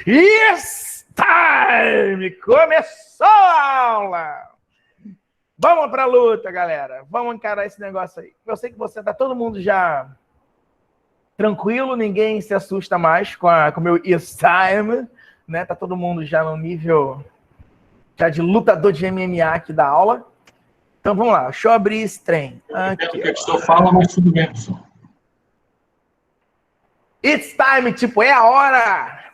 It's time! Começou a aula! Vamos pra luta, galera. Vamos encarar esse negócio aí. Eu sei que tá todo mundo já tranquilo, ninguém se assusta mais com o meu It's time, né? Tá todo mundo já no nível já de lutador de MMA aqui da aula. Então vamos lá, deixa eu abrir esse trem. Aqui, o que eu falo, mas tudo bem, pessoal. It's time, tipo, é a hora!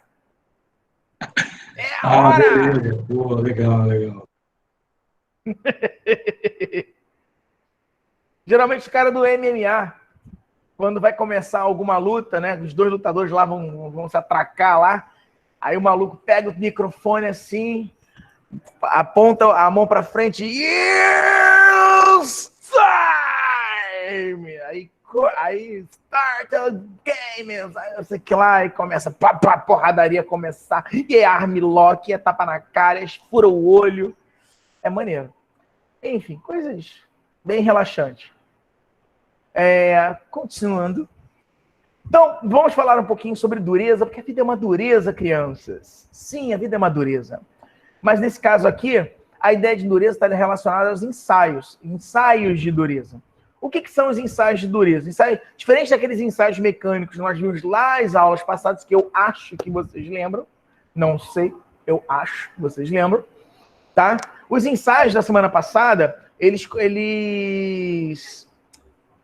É a hora! Beleza. Pô, legal. Geralmente o cara do MMA, quando vai começar alguma luta, né? Os dois lutadores lá vão se atracar lá. Aí o maluco pega o microfone assim, aponta a mão pra frente. It's time! Aí start the game! Aí eu sei que lá e começa a porradaria começar. E é armlock, é tapa na cara, fura o olho. É maneiro. Enfim, coisas bem relaxantes. Continuando. Então, vamos falar um pouquinho sobre dureza, porque a vida é uma dureza, crianças. Sim, a vida é uma dureza. Mas nesse caso aqui, a ideia de dureza está relacionada aos ensaios de dureza. O que são os ensaios de dureza? Diferente daqueles ensaios mecânicos que nós vimos lá nas aulas passadas, que eu acho que vocês lembram. Não sei, eu acho que vocês lembram. Tá? Os ensaios da semana passada,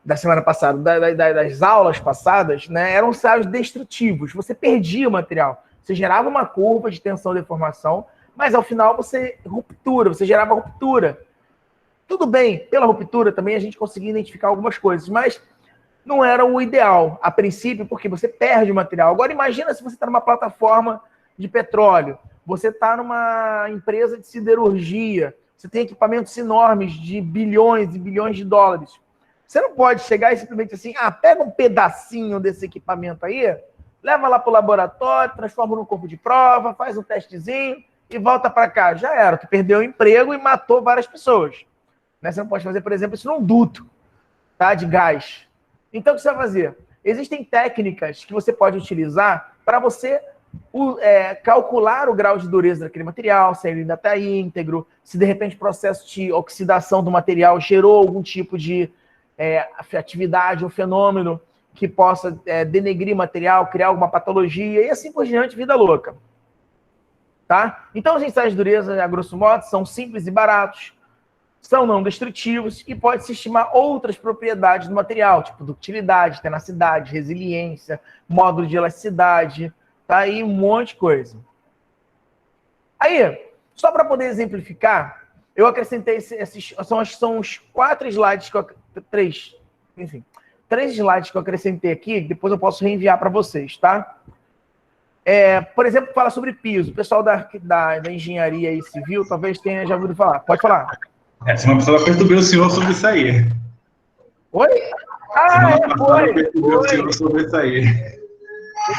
das aulas passadas, né, eram ensaios destrutivos. Você perdia o material. Você gerava uma curva de tensão e deformação, mas ao final você gerava ruptura. Tudo bem, pela ruptura também a gente conseguia identificar algumas coisas, mas não era o ideal, a princípio, porque você perde o material. Agora imagina se você está numa plataforma de petróleo, você está numa empresa de siderurgia, você tem equipamentos enormes de bilhões e bilhões de dólares. Você não pode chegar e simplesmente assim, pega um pedacinho desse equipamento aí, leva lá para o laboratório, transforma num corpo de prova, faz um testezinho e volta para cá. Já era, tu perdeu o emprego e matou várias pessoas. Você não pode fazer, por exemplo, isso num duto, tá, de gás. Então, o que você vai fazer? Existem técnicas que você pode utilizar para você calcular o grau de dureza daquele material, se ele ainda está íntegro, se de repente o processo de oxidação do material gerou algum tipo de atividade ou fenômeno que possa denegrir material, criar alguma patologia e assim por diante, vida louca. Tá? Então, os ensaios de dureza, a grosso modo, são simples e baratos, são não destrutivos e pode-se estimar outras propriedades do material, tipo ductilidade, tenacidade, resiliência, módulo de elasticidade, tá aí um monte de coisa. Aí, só para poder exemplificar, eu acrescentei são os 4 slides que três slides que eu acrescentei aqui, depois eu posso reenviar para vocês, tá? Por exemplo, fala sobre piso. O pessoal da engenharia aí civil talvez tenha já ouvido falar. Pode falar. Semana passada perturbei o senhor sobre isso aí. Oi? Foi. Perturbei o senhor sobre isso aí.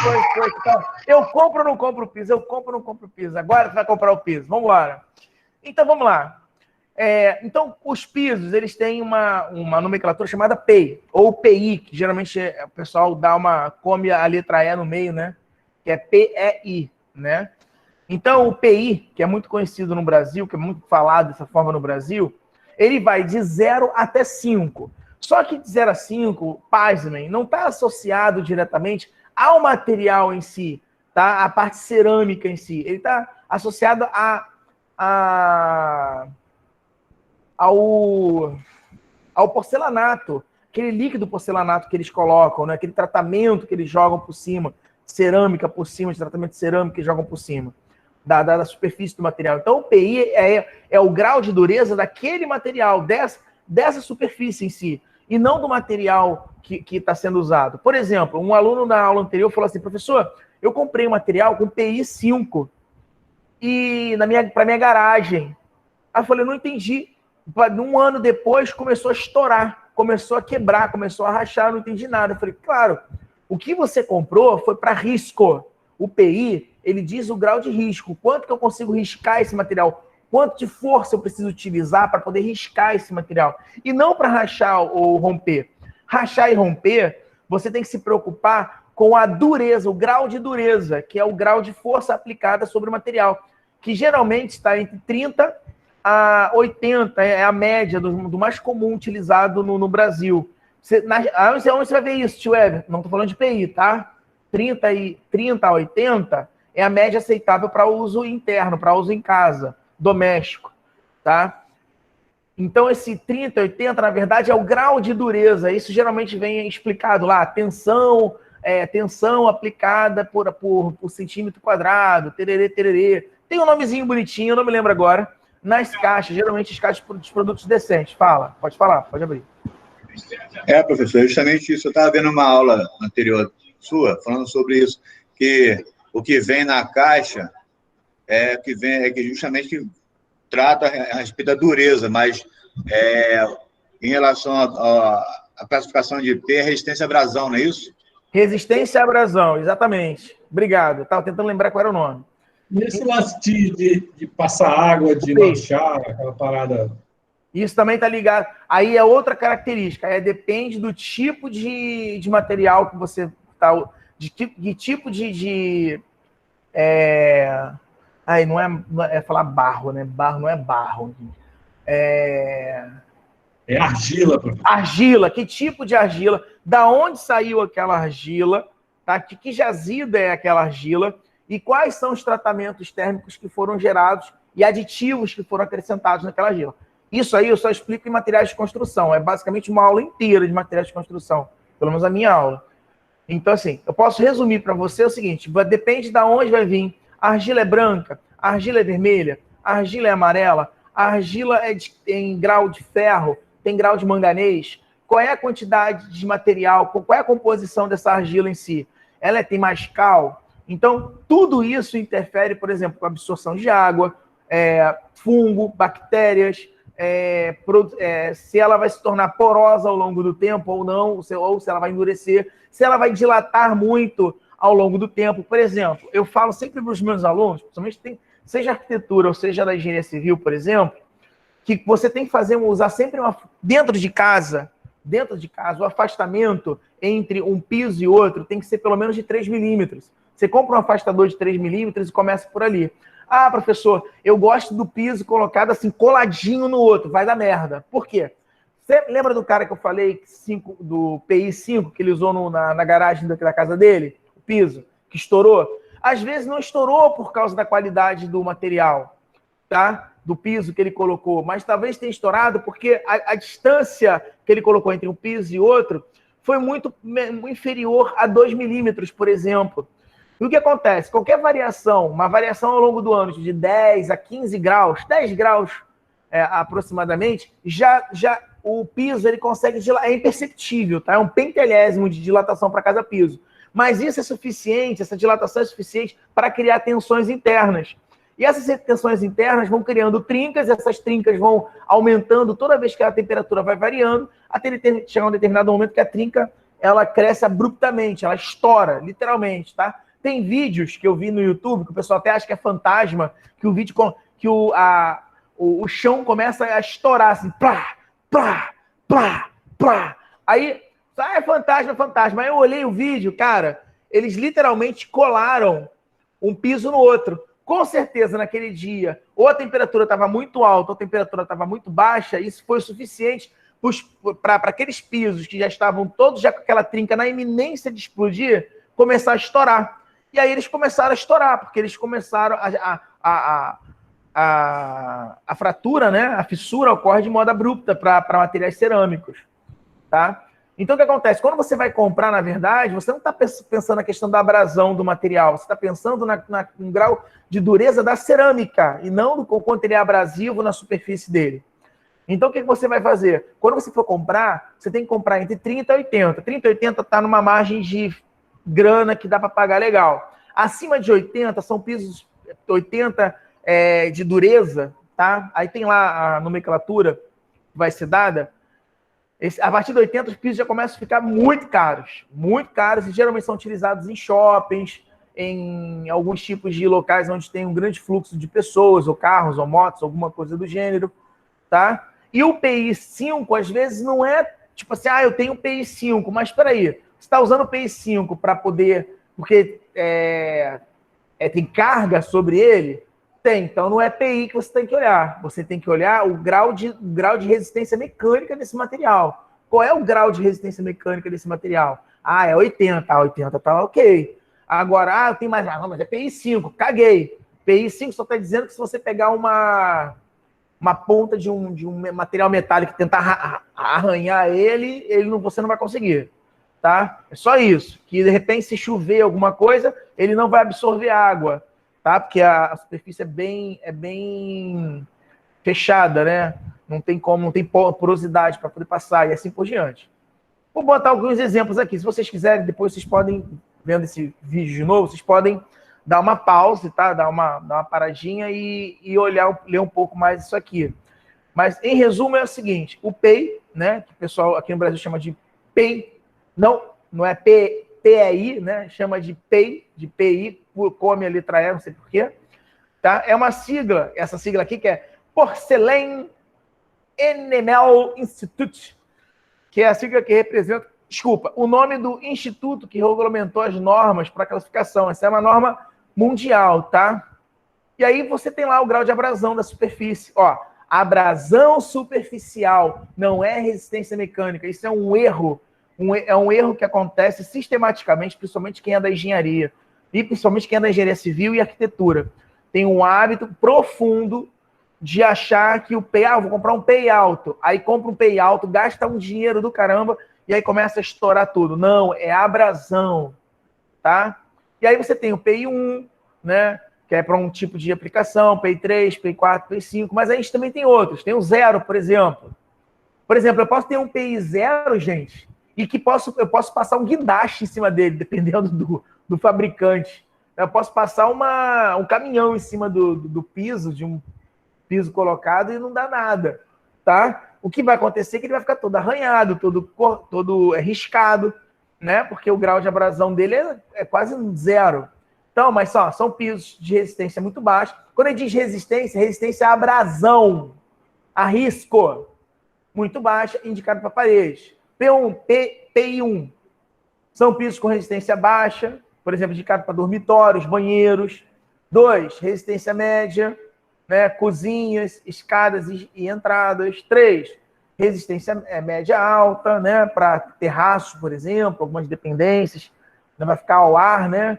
Foi. Então, eu compro ou não compro o piso? Eu compro ou não compro o piso? Agora tu vai comprar o piso. Vamos embora. Então, vamos lá. Então, os pisos, eles têm uma nomenclatura chamada PEI, ou PI, que geralmente o pessoal come a letra E no meio, né? Que é PEI, né? Então, o PI, que é muito conhecido no Brasil, que é muito falado dessa forma no Brasil, ele vai de 0 até 5. Só que de 0 a 5, pasmem, não está associado diretamente ao material em si, tá? A parte cerâmica em si. Ele está associado ao porcelanato, aquele líquido porcelanato que eles colocam, né? Aquele tratamento que eles jogam por cima, cerâmica por cima, de tratamento de cerâmica que jogam por cima da superfície do material. Então, o PI é o grau de dureza daquele material, dessa superfície em si, e não do material que está sendo usado. Por exemplo, um aluno na aula anterior falou assim, professor, eu comprei um material com PI 5 para minha garagem. Aí eu falei, não entendi. Um ano depois, começou a estourar, começou a quebrar, começou a rachar, não entendi nada. Eu falei, claro, o que você comprou foi para risco. O PI, ele diz o grau de risco. Quanto que eu consigo riscar esse material? Quanto de força eu preciso utilizar para poder riscar esse material? E não para rachar ou romper. Rachar e romper, você tem que se preocupar com a dureza, o grau de dureza, que é o grau de força aplicada sobre o material, que geralmente está entre 30 a 80, é a média do mais comum utilizado no Brasil. Onde você vai ver isso, tio Ever? Não estou falando de PI, tá? 30 a 80 é a média aceitável para uso interno, para uso em casa, doméstico, tá? Então, esse 30, 80, na verdade, é o grau de dureza. Isso geralmente vem explicado lá, tensão aplicada por centímetro quadrado, tererê, tererê. Tem um nomezinho bonitinho, eu não me lembro agora, nas caixas, geralmente as caixas de produtos decentes. Pode falar, pode abrir. Professor, justamente isso. Eu estava vendo uma aula anterior sua, falando sobre isso, que o que vem na caixa que justamente trata a respeito da dureza, mas em relação à classificação de P, é resistência à abrasão, não é isso? Resistência à abrasão, exatamente. Obrigado. Estava tentando lembrar qual era o nome. Nesse lance de passar água, de manchar, aquela parada... Isso também está ligado. Aí é outra característica. Depende do tipo de material que você está... De tipo de aí não é falar barro, né? Barro não é barro. É argila, professor. Argila. Que tipo de argila? Da onde saiu aquela argila? Tá? Que jazida é aquela argila? E quais são os tratamentos térmicos que foram gerados e aditivos que foram acrescentados naquela argila? Isso aí eu só explico em materiais de construção. É basicamente uma aula inteira de materiais de construção. Pelo menos a minha aula. Então, assim, eu posso resumir para você o seguinte. Depende de onde vai vir. A argila é branca, a argila é vermelha, a argila é amarela, a argila tem grau de ferro, tem grau de manganês. Qual é a quantidade de material, qual é a composição dessa argila em si? Ela tem mais cal? Então, tudo isso interfere, por exemplo, com a absorção de água, fungo, bactérias, se ela vai se tornar porosa ao longo do tempo ou não, ou se ela vai endurecer, se ela vai dilatar muito ao longo do tempo. Por exemplo, eu falo sempre para os meus alunos, principalmente seja arquitetura ou seja da engenharia civil, por exemplo, que você tem que usar sempre dentro de casa, o afastamento entre um piso e outro tem que ser pelo menos de 3 milímetros. Você compra um afastador de 3 milímetros e começa por ali. Ah, professor, eu gosto do piso colocado assim, coladinho no outro. Vai dar merda. Por quê? Você lembra do cara que eu falei, do PI 5, que ele usou na garagem da casa dele? O piso, que estourou? Às vezes não estourou por causa da qualidade do material, tá? Do piso que ele colocou. Mas talvez tenha estourado porque a distância que ele colocou entre um piso e outro foi muito inferior a 2 milímetros, por exemplo. E o que acontece? Qualquer variação, uma variação ao longo do ano de 10 a 15 graus, 10 graus aproximadamente, já o piso ele consegue dilatar, é imperceptível, tá? É um pentelésimo de dilatação para cada piso. Mas isso é suficiente, essa dilatação é suficiente para criar tensões internas. E essas tensões internas vão criando trincas, e essas trincas vão aumentando toda vez que a temperatura vai variando, até chegar a um determinado momento que a trinca ela cresce abruptamente, ela estoura, literalmente, tá? Tem vídeos que eu vi no YouTube, que o pessoal até acha que é fantasma, que o vídeo que o chão começa a estourar, assim, plá, plá, plá, plá. Aí, é fantasma, fantasma. Aí eu olhei o vídeo, cara, eles literalmente colaram um piso no outro. Com certeza, naquele dia, ou a temperatura estava muito alta, ou a temperatura estava muito baixa, isso foi o suficiente para aqueles pisos que já estavam todos já com aquela trinca na iminência de explodir, começar a estourar. E aí eles começaram a estourar, porque eles começaram a fratura, né? A fissura ocorre de modo abrupta para materiais cerâmicos, tá? Então, o que acontece? Quando você vai comprar, na verdade, você não está pensando na questão da abrasão do material, você está pensando no grau de dureza da cerâmica e não no quanto ele é abrasivo na superfície dele. Então, o que você vai fazer? Quando você for comprar, você tem que comprar entre 30 e 80. 30 e 80 está numa margem de grana que dá para pagar legal. Acima de 80 são pisos 80 de dureza, tá? Aí tem lá a nomenclatura que vai ser dada. A partir de 80 os pisos já começam a ficar muito caros e geralmente são utilizados em shoppings, em alguns tipos de locais onde tem um grande fluxo de pessoas, ou carros, ou motos, alguma coisa do gênero, tá? E o PI 5, às vezes, não é tipo assim, eu tenho PI 5, mas espera aí, Você está usando o PI 5 para poder... Porque tem carga sobre ele? Tem. Então, não é PI que você tem que olhar. Você tem que olhar o grau de resistência mecânica desse material. Qual é o grau de resistência mecânica desse material? Ah, é 80. 80 tá ok. Agora, eu tenho mais... mas é PI 5. Caguei. PI 5 só está dizendo que se você pegar uma ponta de um material metálico e tentar arranhar você não vai conseguir. Tá? É só isso. Que, de repente, se chover alguma coisa, ele não vai absorver água. Tá? Porque a superfície é bem fechada, né? Não tem porosidade para poder passar e assim por diante. Vou botar alguns exemplos aqui. Se vocês quiserem, depois vocês podem, vendo esse vídeo de novo, vocês podem dar uma pausa, tá? Dar uma paradinha e ler um pouco mais isso aqui. Mas, em resumo, é o seguinte. O PEI, né? Que o pessoal aqui no Brasil chama de PEI. Não é PEI, né? Chama de PEI, de PI, come a letra E, não sei porquê. Tá? É uma sigla, essa sigla aqui que é Porcelain Enamel Institute, que é a sigla que representa, o nome do instituto que regulamentou as normas para classificação. Essa é uma norma mundial, tá? E aí você tem lá o grau de abrasão da superfície. Ó, abrasão superficial não é resistência mecânica. Isso é um erro. É um erro que acontece sistematicamente, principalmente quem é da engenharia. E principalmente quem é da engenharia civil e arquitetura. Tem um hábito profundo de achar que o PEI, vou comprar um PEI alto. Aí compra um PEI alto, gasta um dinheiro do caramba e aí começa a estourar tudo. Não, é abrasão, tá? E aí você tem o PEI 1, né? Que é para um tipo de aplicação, PEI 3, PEI 4, PEI 5, mas a gente também tem outros. Tem o 0, por exemplo. Por exemplo, eu posso ter um PEI 0, gente, e que eu posso passar um guindaste em cima dele, dependendo do fabricante. Eu posso passar um caminhão em cima do piso, de um piso colocado, e não dá nada, tá? O que vai acontecer é que ele vai ficar todo arranhado, todo riscado, né? Porque o grau de abrasão dele é quase 0. Então, mas são pisos de resistência muito baixa. Quando a gente diz resistência é abrasão, a risco, muito baixa, indicado para parede. P1, PI1, são pisos com resistência baixa, por exemplo, indicado para dormitórios, banheiros. 2, resistência média, né, cozinhas, escadas e entradas. 3, resistência média alta, né, para terraços, por exemplo, algumas dependências, não vai ficar ao ar, né?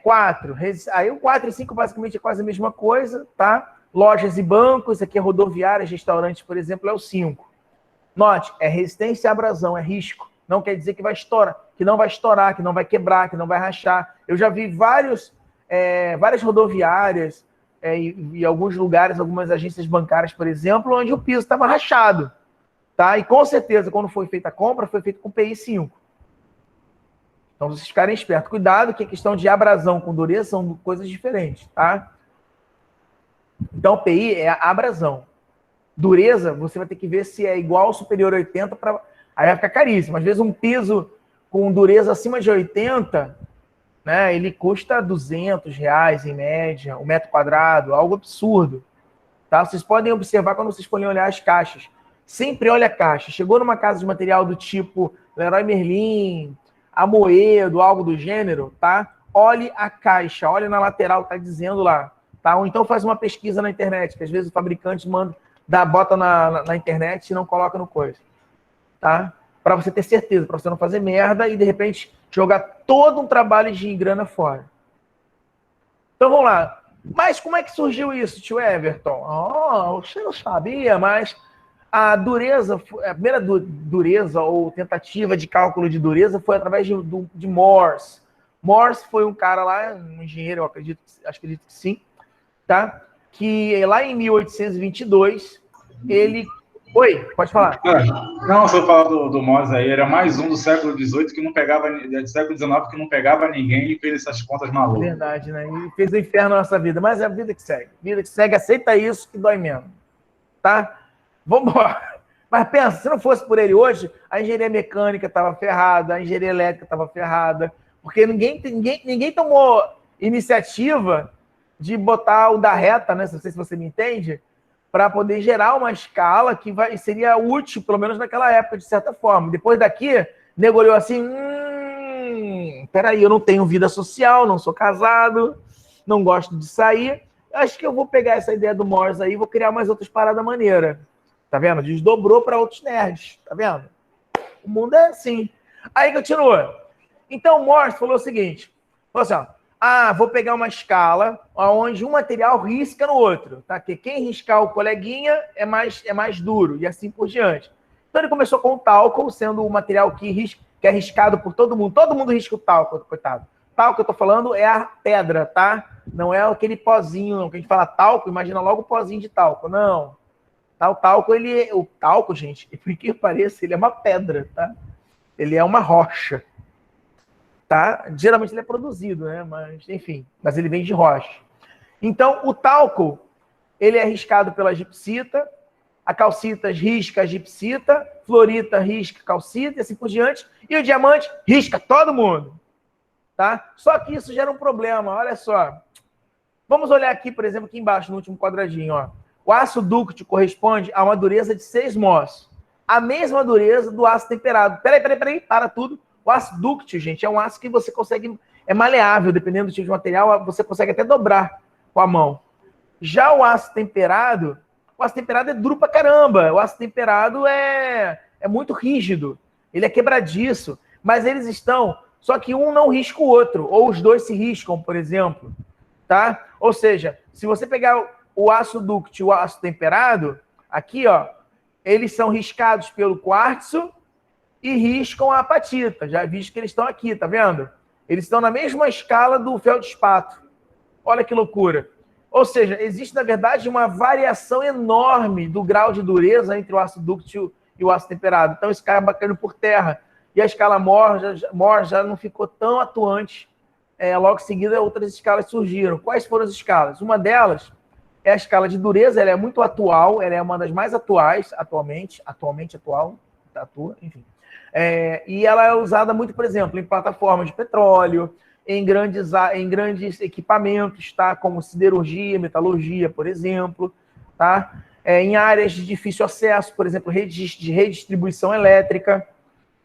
4, aí o 4 e 5 basicamente é quase a mesma coisa, tá? Lojas e bancos, aqui é rodoviárias, restaurantes, por exemplo, é o 5. Note, é resistência à abrasão, é risco. Não quer dizer que vai estourar, que não vai estourar, que não vai quebrar, que não vai rachar. Eu já vi várias rodoviárias e alguns lugares, algumas agências bancárias, por exemplo, onde o piso estava rachado. Tá? E com certeza, quando foi feita a compra, foi feito com PI 5. Então, vocês ficarem espertos. Cuidado que a questão de abrasão com dureza são coisas diferentes, tá? Então, PI é a abrasão. Dureza, você vai ter que ver se é igual ou superior a 80, aí vai ficar caríssimo. Às vezes, um piso com dureza acima de 80, né, ele custa R$200 em média, um metro quadrado, algo absurdo. Tá? Vocês podem observar quando vocês forem olhar as caixas. Sempre olha a caixa. Chegou numa casa de material do tipo Leroy Merlin, Amoedo, algo do gênero, tá? Olhe a caixa, olhe na lateral, tá dizendo lá. Tá? Ou então faz uma pesquisa na internet, que às vezes o fabricante bota na internet e não coloca no coisa. Tá? Para você ter certeza, para você não fazer merda e de repente jogar todo um trabalho de grana fora. Então vamos lá. Mas como é que surgiu isso, tio Everton? Você não sabia, mas a primeira dureza ou tentativa de cálculo de dureza foi através de Morse. Morse foi um cara lá, um engenheiro, eu acredito que sim, tá? Que lá em 1822, ele... Oi, pode falar. Não, se eu falar do Morse aí, era mais um do século XVIII que não pegava, do século XIX que não pegava ninguém e fez essas contas malucas. Verdade, né? E fez o inferno na nossa vida, mas é a vida que segue. Vida que segue, aceita isso que dói mesmo. Tá? Vamos embora. Mas pensa, se não fosse por ele hoje, a engenharia mecânica estava ferrada, a engenharia elétrica estava ferrada, porque ninguém tomou iniciativa de botar o da reta, né? Não sei se você me entende, para poder gerar uma escala que seria útil, pelo menos naquela época, de certa forma. Depois daqui, nego olhou assim, peraí, eu não tenho vida social, não sou casado, não gosto de sair. Acho que eu vou pegar essa ideia do Morse aí e vou criar mais outras paradas maneiras. Tá vendo? Desdobrou para outros nerds. Tá vendo? O mundo é assim. Aí continua. Então o Morse falou o seguinte. Falou assim, ó. Vou pegar uma escala onde um material risca no outro. Tá? Que quem riscar o coleguinha é mais duro. E assim por diante. Então ele começou com o talco, sendo o material que é riscado por todo mundo. Todo mundo risca o talco, coitado. Talco que eu tô falando é a pedra, tá? Não é aquele pozinho, não. Que a gente fala talco, imagina logo o pozinho de talco. Não. O talco, gente, por que pareça, ele é uma pedra, tá? Ele é uma rocha, tá? Geralmente ele é produzido, né? Mas, enfim, mas ele vem de rocha. Então, o talco, ele é riscado pela gipsita, a calcita risca a gipsita, fluorita risca a calcita e assim por diante, e o diamante risca todo mundo, tá? Só que isso gera um problema, olha só. Vamos olhar aqui, por exemplo, aqui embaixo, no último quadradinho, ó. O aço dúctil corresponde a uma dureza de 6 mós. A mesma dureza do aço temperado. Peraí, para tudo. O aço dúctil, gente, é um aço que você consegue... É maleável, dependendo do tipo de material, você consegue até dobrar com a mão. Já o aço temperado é duro pra caramba. O aço temperado é muito rígido. Ele é quebradiço. Mas eles estão... Só que um não risca o outro. Ou os dois se riscam, por exemplo. Tá? Ou seja, se você pegar o aço dúctil e o aço temperado, aqui, ó, eles são riscados pelo quartzo e riscam a apatita. Já visto que eles estão aqui, tá vendo? Eles estão na mesma escala do feldespato. Olha que loucura. Ou seja, existe, na verdade, uma variação enorme do grau de dureza entre o aço dúctil e o aço temperado. Então, isso acaba caindo por terra. E a escala Mohs já não ficou tão atuante. Logo em seguida, outras escalas surgiram. Quais foram as escalas? Uma delas é a escala de dureza, ela é muito atual, ela é uma das mais atuais, atualmente atual, enfim. E ela é usada muito, por exemplo, em plataformas de petróleo, em grandes equipamentos, tá? Como siderurgia, metalurgia, por exemplo, tá? Em áreas de difícil acesso, por exemplo, de redistribuição elétrica,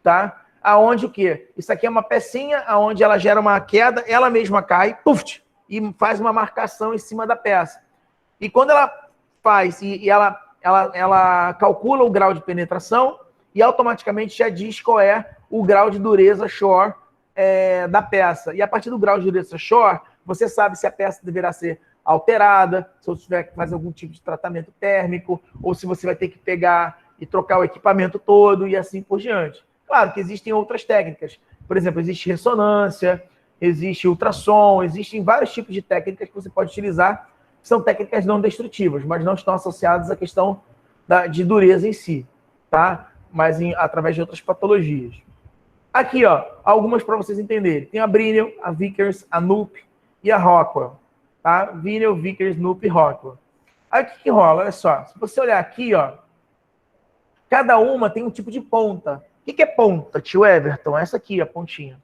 tá? Aonde o quê? Isso aqui é uma pecinha aonde ela gera uma queda, ela mesma cai, puf, e faz uma marcação em cima da peça. E quando ela faz, ela calcula o grau de penetração e automaticamente já diz qual é o grau de dureza Shore da peça. E a partir do grau de dureza Shore, você sabe se a peça deverá ser alterada, se você tiver que fazer algum tipo de tratamento térmico, ou se você vai ter que pegar e trocar o equipamento todo e assim por diante. Claro que existem outras técnicas. Por exemplo, existe ressonância, existe ultrassom, existem vários tipos de técnicas que você pode utilizar. São técnicas não destrutivas, mas não estão associadas à questão de dureza em si, tá? Mas através de outras patologias. Aqui, ó, algumas para vocês entenderem. Tem a Brinell, a Vickers, a Knupp e a Rockwell, tá? Brinell, Vickers, Knupp e Rockwell. Aí o que rola? Olha só, se você olhar aqui, ó, cada uma tem um tipo de ponta. O que é ponta, tio Everton? Essa aqui, a pontinha.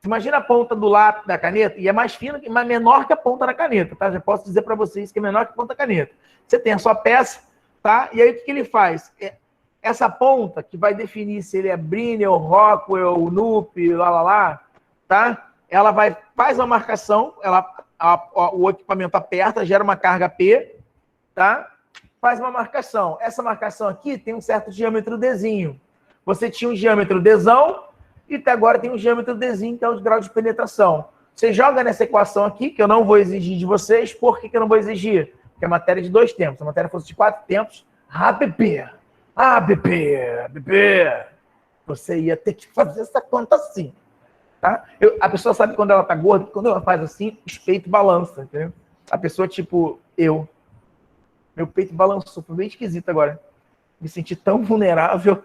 Imagina a ponta do lápis da caneta, e é mais fina, mas menor que a ponta da caneta, tá? Já posso dizer para vocês que é menor que a ponta da caneta. Você tem a sua peça, tá? E aí o que ele faz? Essa ponta, que vai definir se ele é Brinell, Rockwell, Knupp, tá? Ela faz uma marcação, o equipamento aperta, gera uma carga P, tá? Faz uma marcação. Essa marcação aqui tem um certo diâmetro Dzinho. Você tinha um diâmetro Dzão, e até agora tem um diâmetro Dzinho, que é o grau de penetração. Você joga nessa equação aqui, que eu não vou exigir de vocês. Por que eu não vou exigir? Porque a matéria é de 2 tempos. Se a matéria fosse de 4 tempos, você ia ter que fazer essa conta assim. Tá? A pessoa sabe quando ela tá gorda, quando ela faz assim, os peitos balançam, entendeu? A pessoa, tipo, meu peito balançou, foi bem esquisito agora. Me senti tão vulnerável.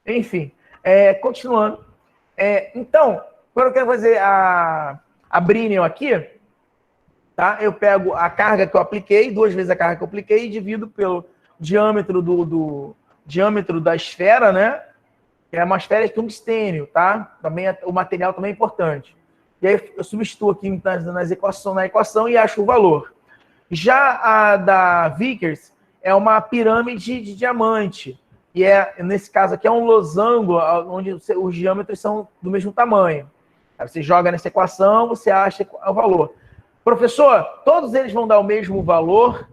Enfim, continuando. Então, quando eu quero fazer a Brinell aqui, tá? Eu pego a carga que eu apliquei, 2 vezes a carga que eu apliquei, e divido pelo diâmetro diâmetro da esfera, né? Que é uma esfera de tungstênio, tá? Também o material também é importante. E aí eu substituo aqui na equação e acho o valor. Já a da Vickers é uma pirâmide de diamante. e nesse caso aqui é um losango onde os diâmetros são do mesmo tamanho. Aí você joga nessa equação, você acha o valor. Professor, todos eles vão dar o mesmo valor,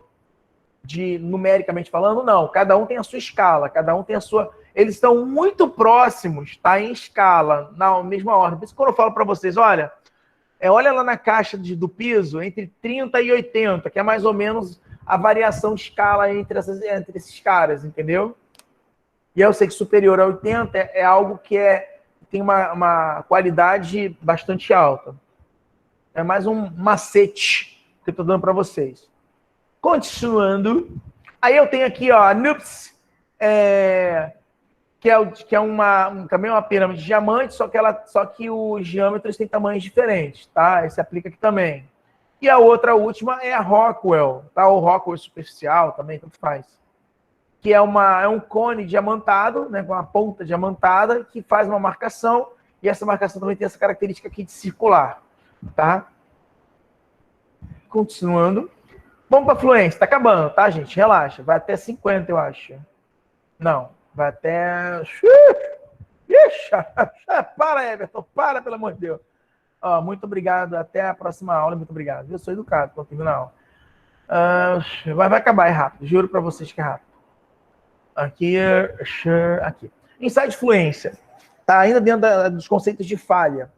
numericamente falando? Não, cada um tem a sua escala, cada um tem a sua... Eles estão muito próximos, tá? Em escala, na mesma ordem. Por isso que quando eu falo para vocês, olha lá na caixa do piso, entre 30 e 80, que é mais ou menos a variação de escala entre esses caras, entendeu? E eu sei que superior a 80 é algo que tem uma qualidade bastante alta. É mais um macete que eu estou dando para vocês. Continuando. Aí eu tenho aqui, ó, a NUPS, que é também uma pirâmide de diamante, só que os diâmetros têm tamanhos diferentes, tá? Esse aplica aqui também. E a última é a Rockwell, tá? Ou Rockwell superficial também, tanto faz. Que é um cone diamantado, né, com uma ponta diamantada, que faz uma marcação, e essa marcação também tem essa característica aqui de circular, tá? Continuando. Vamos para a fluência, tá acabando, tá, gente? Relaxa, vai até 50, eu acho. Não, vai até... Ixi, para, Everton, para, pelo amor de Deus. Ó, muito obrigado, até a próxima aula, muito obrigado. Eu sou educado quando terminar a aula. Vai acabar, é rápido, juro para vocês que é rápido. Aqui. Insight de fluência. Tá ainda dentro dos conceitos de falha.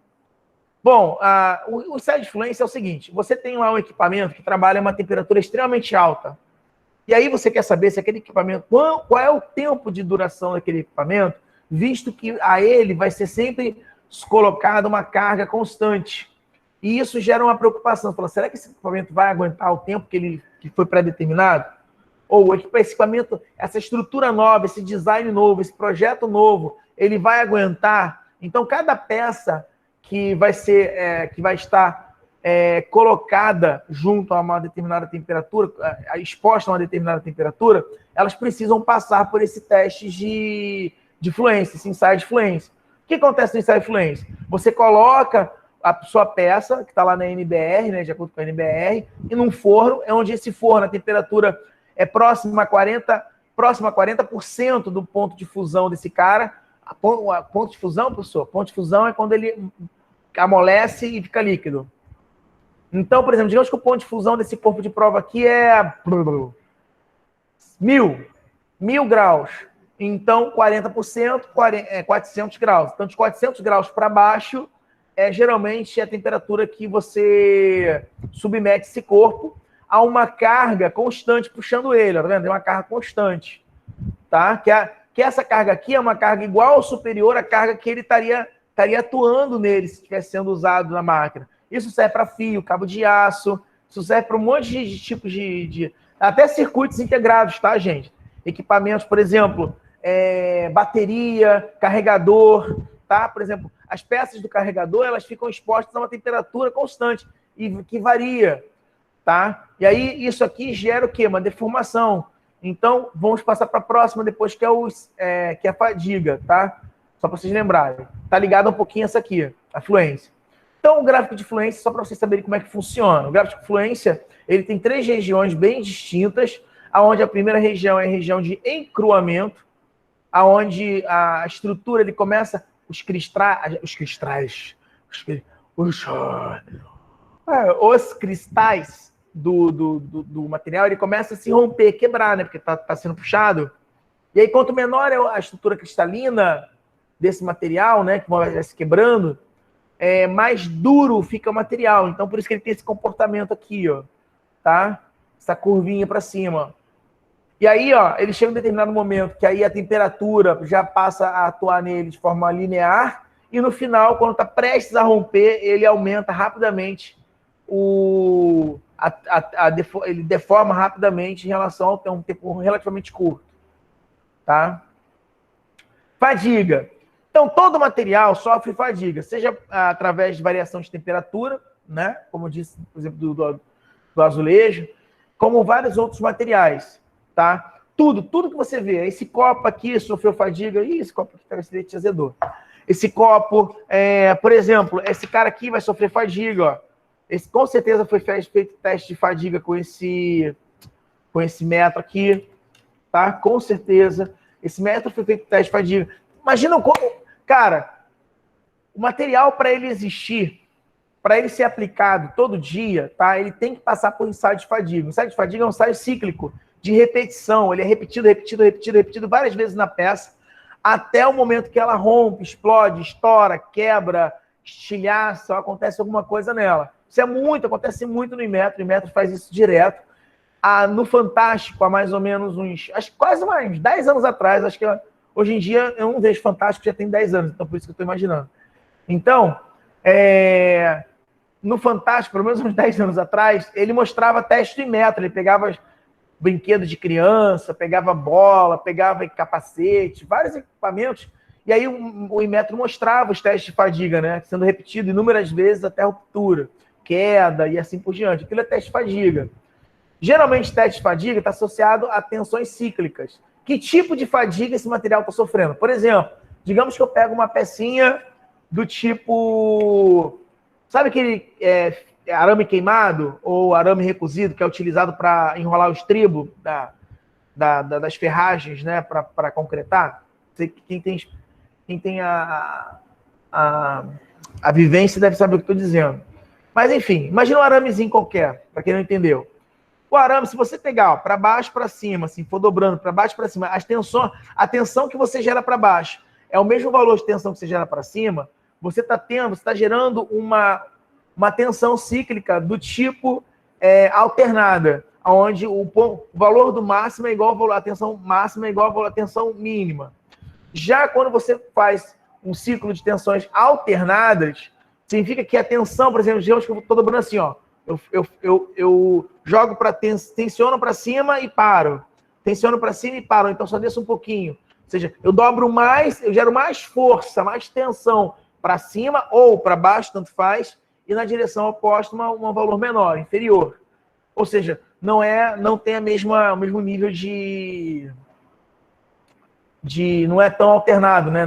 Bom, o insight de fluência é o seguinte. Você tem lá um equipamento que trabalha em uma temperatura extremamente alta. E aí você quer saber se aquele equipamento... Qual é o tempo de duração daquele equipamento, visto que a ele vai ser sempre colocada uma carga constante. E isso gera uma preocupação. Fala, será que esse equipamento vai aguentar o tempo que foi pré-determinado? Ou esse equipamento, essa estrutura nova, esse design novo, esse projeto novo, ele vai aguentar? Então, cada peça que vai estar colocada junto a uma determinada temperatura, exposta a uma determinada temperatura, elas precisam passar por esse teste de fluência, esse insight de fluência. O que acontece no insight de fluência? Você coloca a sua peça, que está lá na NBR, né, de acordo com a NBR, e num forno, onde esse forno, a temperatura é próxima a 40% do ponto de fusão desse cara. Ponto de fusão, professor? Ponto de fusão é quando ele amolece e fica líquido. Então, por exemplo, digamos que o ponto de fusão desse corpo de prova aqui é 1000 graus. Então, 40%, 400 graus. Então, de 400 graus para baixo, geralmente a temperatura que você submete esse corpo a uma carga constante puxando ele, tá vendo? É uma carga constante, tá? Que essa carga aqui é uma carga igual ou superior à carga que ele estaria atuando nele se estivesse sendo usado na máquina. Isso serve para fio, cabo de aço, isso serve para um monte de tipos até circuitos integrados, tá, gente? Equipamentos, por exemplo, bateria, carregador, tá? Por exemplo, as peças do carregador, elas ficam expostas a uma temperatura constante e que varia, tá? E aí, isso aqui gera o quê? Uma deformação. Então, vamos passar para a próxima depois, que é a fadiga, tá? Só para vocês lembrarem. Tá ligado um pouquinho essa aqui, a fluência. Então, o gráfico de fluência, só para vocês saberem como é que funciona. O gráfico de fluência, ele tem 3 regiões bem distintas, onde a primeira região é a região de encruamento, onde a estrutura, ele começa, os cristais do material, ele começa a se romper, quebrar, né? Porque tá sendo puxado. E aí, quanto menor é a estrutura cristalina desse material, né? Que vai se quebrando, mais duro fica o material. Então, por isso que ele tem esse comportamento aqui, ó. Tá? Essa curvinha para cima. E aí, ó, ele chega em um determinado momento que aí a temperatura já passa a atuar nele de forma linear e no final, quando está prestes a romper, ele aumenta rapidamente ele deforma rapidamente em relação ao um tempo relativamente curto. Tá? Fadiga. Então, todo material sofre fadiga, seja através de variação de temperatura, né? Como eu disse, por exemplo, do azulejo, como vários outros materiais, tá? Tudo que você vê. Esse copo aqui sofreu fadiga. Ih, esse copo aqui tá esse azedor. Esse copo, por exemplo, esse cara aqui vai sofrer fadiga, ó. Esse, com certeza foi feito teste de fadiga com esse metro aqui, tá? Com certeza. Esse método foi feito teste de fadiga. Imagina como... Cara, o material, para ele existir, para ele ser aplicado todo dia, tá? Ele tem que passar por ensaio de fadiga. O ensaio de fadiga é um ensaio cíclico, de repetição. Ele é repetido várias vezes na peça, até o momento que ela rompe, explode, estoura, quebra, estilhaça, acontece alguma coisa nela. Isso acontece muito no Inmetro. O Inmetro faz isso direto. No Fantástico, há mais ou menos acho que quase mais 10 anos atrás, acho que hoje em dia eu não vejo Fantástico, já tem 10 anos, então por isso que eu estou imaginando. Então, no Fantástico, pelo menos uns 10 anos atrás, ele mostrava teste do Inmetro. Ele pegava brinquedo de criança, pegava bola, pegava capacete, vários equipamentos, e aí o Inmetro mostrava os testes de fadiga, né? Sendo repetido inúmeras vezes até ruptura, queda e assim por diante. Aquilo é teste de fadiga. Geralmente, teste de fadiga está associado a tensões cíclicas. Que tipo de fadiga esse material está sofrendo? Por exemplo, digamos que eu pego uma pecinha do tipo... Sabe aquele arame queimado ou arame recozido que é utilizado para enrolar o estribo das ferragens, né, para concretar? Quem tem a vivência deve saber o que estou dizendo. Mas, enfim, imagina um aramezinho qualquer, para quem não entendeu. O arame, se você pegar para baixo, para cima, assim, for dobrando para baixo, para cima, a tensão que você gera para baixo é o mesmo valor de tensão que você gera para cima, você está gerando uma tensão cíclica do tipo alternada, onde o valor do máximo é igual a tensão máxima é igual à tensão mínima. Já quando você faz um ciclo de tensões alternadas, significa que a tensão, por exemplo, digamos que eu estou dobrando assim, ó, eu jogo tensiono para cima e paro. Tensiono para cima e paro, então só desço um pouquinho. Ou seja, eu dobro mais, eu gero mais força, mais tensão para cima ou para baixo, tanto faz, e na direção oposta um valor menor, inferior. Ou seja, não tem o mesmo nível de não é tão alternado, né?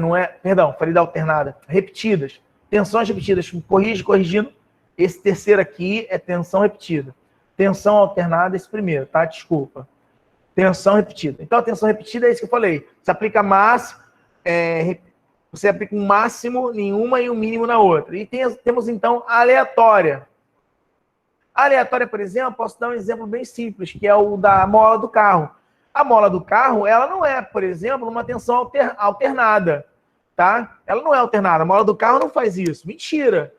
Falei da alternada, repetidas. Tensões repetidas, corrigindo. Esse terceiro aqui é tensão repetida. Tensão alternada, esse primeiro, tá? Desculpa. Tensão repetida. Então, a tensão repetida é isso que eu falei. Você aplica máximo, você aplica um máximo em uma e um mínimo na outra. E temos, então, a aleatória. A aleatória, por exemplo, posso dar um exemplo bem simples, que é o da mola do carro. A mola do carro, ela não é, por exemplo, uma tensão alternada, tá? Ela não é alternada. A mola do carro não faz isso. Mentira.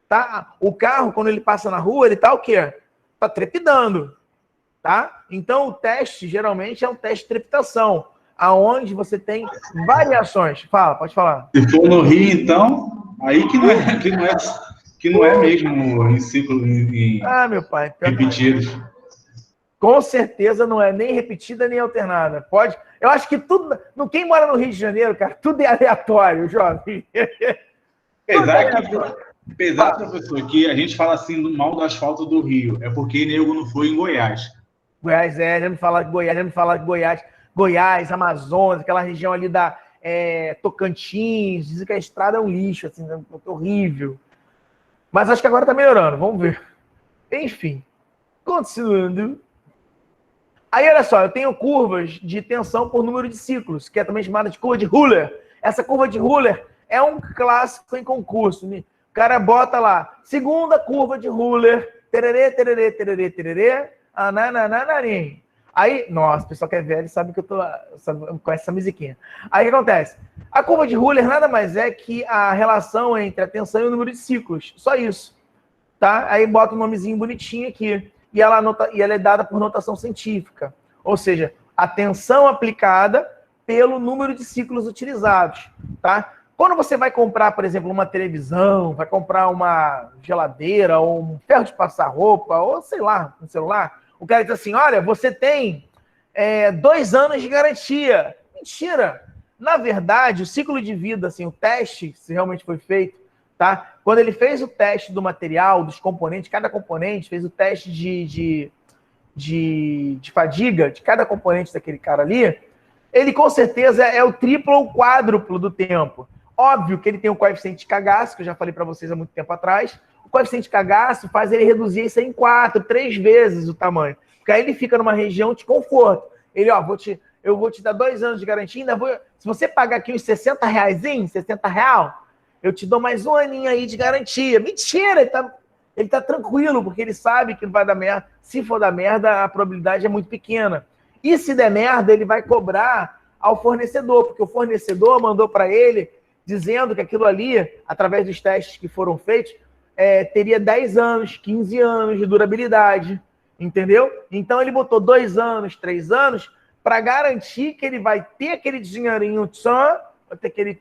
Tá? O carro, quando ele passa na rua, ele tá o quê? Tá trepidando, tá? Então, o teste, geralmente, é um teste de trepidação, aonde você tem variações. Fala, pode falar. Se for no Rio, então, aí que não é mesmo em ciclo meu pai, repetidos. Com certeza não é nem repetida nem alternada. Pode. Eu acho que tudo. Quem mora no Rio de Janeiro, cara, tudo é aleatório, jovem. Apesar, professor, que a gente fala assim do mal do asfalto do Rio, é porque nego não foi em Goiás. Goiás, já me falaram de Goiás, Amazonas, aquela região ali da Tocantins, dizem que a estrada é um lixo, assim, é horrível. Mas acho que agora tá melhorando, vamos ver. Enfim, continuando. Aí, olha só, eu tenho curvas de tensão por número de ciclos, que é também chamada de curva de Euler. Essa curva de Euler é um clássico em concurso. O cara bota lá, segunda curva de Euler, tererê, tererê, tererê, tererê, anananarim. Aí, nossa, o pessoal que é velho sabe que eu conhece essa musiquinha. Aí, o que acontece? A curva de Euler nada mais é que a relação entre a tensão e o número de ciclos. Só isso. Tá? Aí bota um nomezinho bonitinho aqui. E ela é dada por notação científica. Ou seja, a tensão aplicada pelo número de ciclos utilizados. Tá? Quando você vai comprar, por exemplo, uma televisão, vai comprar uma geladeira, ou um ferro de passar roupa, ou sei lá, um celular, o cara diz assim, olha, você tem 2 anos de garantia. Mentira! Na verdade, o ciclo de vida, assim, o teste, se realmente foi feito, tá? Quando ele fez o teste do material, dos componentes, cada componente fez o teste de fadiga de cada componente daquele cara ali, ele com certeza é o triplo ou quádruplo do tempo. Óbvio que ele tem o coeficiente de cagaço, que eu já falei para vocês há muito tempo atrás. O coeficiente de cagaço faz ele reduzir isso em 4, 3 vezes o tamanho. Porque aí ele fica numa região de conforto. Ele, eu vou te dar 2 anos de garantia, ainda vou... Se você pagar aqui uns 60 reaisinho, 60 real, eu te dou mais 1 aninho aí de garantia. Mentira, ele tá tranquilo, porque ele sabe que não vai dar merda. Se for dar merda, a probabilidade é muito pequena. E se der merda, ele vai cobrar ao fornecedor, porque o fornecedor mandou para ele dizendo que aquilo ali, através dos testes que foram feitos, teria 10 anos, 15 anos de durabilidade, entendeu? Então ele botou 2 anos, 3 anos, para garantir que ele vai ter aquele dinheirinho vai ter aquele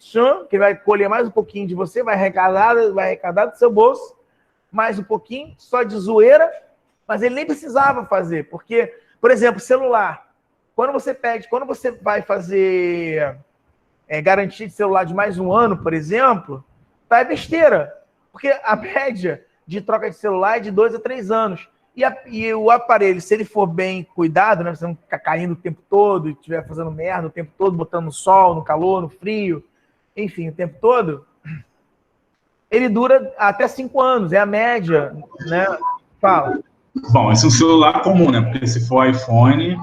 que vai colher mais um pouquinho de você, vai arrecadar do seu bolso, mais um pouquinho, só de zoeira, mas ele nem precisava fazer, porque, por exemplo, celular, quando você vai fazer garantia de celular de mais 1 ano, por exemplo, tá, é besteira, porque a média de troca de celular é de 2 a 3 anos. E o aparelho, se ele for bem cuidado, né, você não ficar caindo o tempo todo, estiver fazendo merda o tempo todo, botando no sol, no calor, no frio, enfim, o tempo todo, ele dura até 5 anos, é a média, né? Fala. Bom, esse é um celular comum, né? Porque se for iPhone...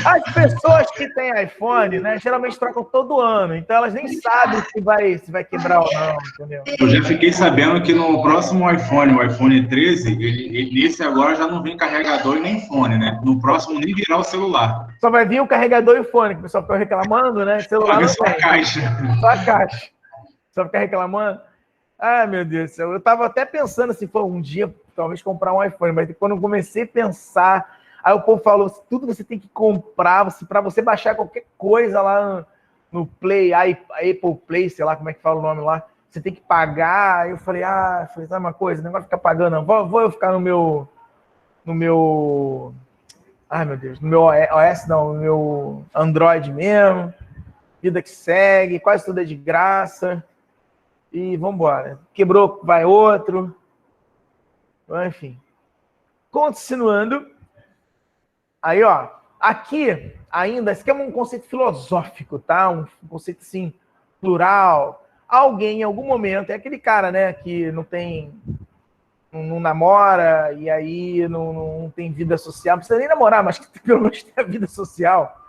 As pessoas que têm iPhone, né, geralmente trocam todo ano, então elas nem sabem se vai quebrar ou não, entendeu? Eu já fiquei sabendo que no próximo iPhone, o iPhone 13, nesse agora já não vem carregador e nem fone, né? No próximo nem virar o celular. Só vai vir o carregador e o fone, que o pessoal fica reclamando, né? Celular não só a caixa. Só a caixa. Só fica reclamando. Ai, meu Deus do céu. Eu tava até pensando assim, um dia talvez comprar um iPhone, mas quando eu comecei a pensar, aí o povo falou, tudo você tem que comprar, para você baixar qualquer coisa lá no Play, Apple Play, sei lá como é que fala o nome lá, você tem que pagar. Aí eu falei, sabe uma coisa, não vai ficar pagando, não. Vou eu ficar no meu, ai meu Deus, no meu OS não, no meu Android mesmo, vida que segue, quase tudo é de graça, e vamos embora. Quebrou, vai outro, enfim. Continuando. Aí, ó, aqui ainda, esse aqui é um conceito filosófico, tá? Um conceito, assim, plural. Alguém, em algum momento, é aquele cara, né, que não namora, e aí não tem vida social, não precisa nem namorar, mas que pelo menos tem a vida social,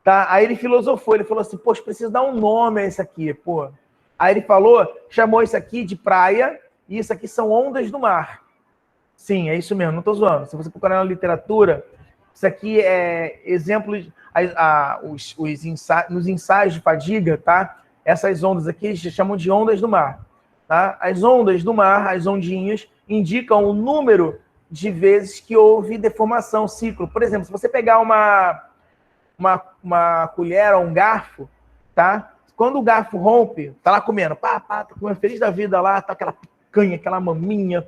tá? Aí ele filosofou, ele falou assim, poxa, preciso dar um nome a isso aqui, pô. Aí ele chamou isso aqui de praia, e isso aqui são ondas do mar. Sim, é isso mesmo, não tô zoando. Se você procurar na literatura... Isso aqui é exemplo, nos ensaios de fadiga, tá? Essas ondas aqui se chamam de ondas do mar, tá? As ondas do mar, as ondinhas, indicam o número de vezes que houve deformação, ciclo. Por exemplo, se você pegar uma colher ou um garfo, tá? Quando o garfo rompe, tá lá comendo, tá comendo feliz da vida lá, tá aquela picanha, aquela maminha,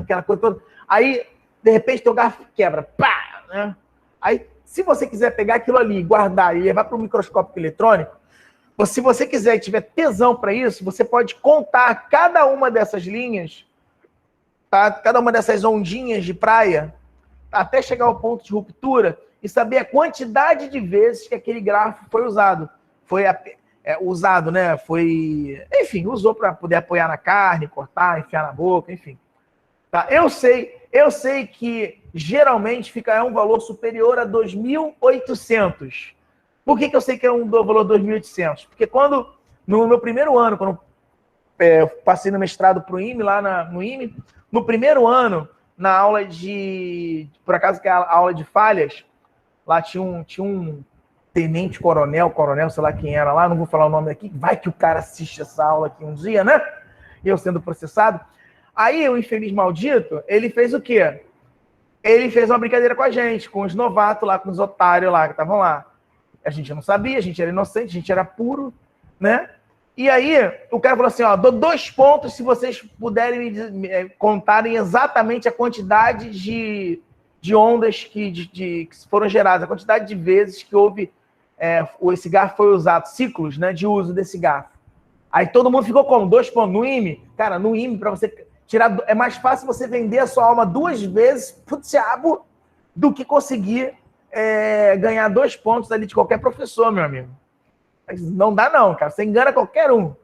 aquela coisa toda. Aí, de repente, teu garfo quebra, pá! Né? Aí, se você quiser pegar aquilo ali, guardar e levar para o microscópio eletrônico, se você quiser e tiver tesão para isso, você pode contar cada uma dessas linhas, tá? Cada uma dessas ondinhas de praia, até chegar ao ponto de ruptura e saber a quantidade de vezes que aquele grafo foi usado. Foi usado, né? Enfim, usou para poder apoiar na carne, cortar, enfiar na boca, enfim. Tá? Eu sei que geralmente é um valor superior a 2.800. Por que eu sei que é um valor 2.800? Porque no meu primeiro ano, quando eu passei no mestrado para o IME, lá no IME, no primeiro ano, na aula por acaso que é a aula de falhas, lá tinha um tenente coronel, sei lá quem era lá, não vou falar o nome aqui, vai que o cara assiste essa aula aqui um dia, né? E eu sendo processado. Aí, o infeliz maldito, ele fez o quê? Ele fez uma brincadeira com a gente, com os novatos lá, com os otários lá, que estavam lá. A gente não sabia, a gente era inocente, a gente era puro, né? E aí, o cara falou assim, ó, dou 2 pontos se vocês puderem me contarem exatamente a quantidade de ondas que foram geradas, a quantidade de vezes que houve, esse garfo foi usado, ciclos, né, de uso desse garfo. Aí todo mundo ficou como? 2 pontos. No IME, cara, no IME, para você... é mais fácil você vender a sua alma 2 vezes pro diabo do que conseguir ganhar 2 pontos ali de qualquer professor, meu amigo. Não dá não, cara. Você engana qualquer um,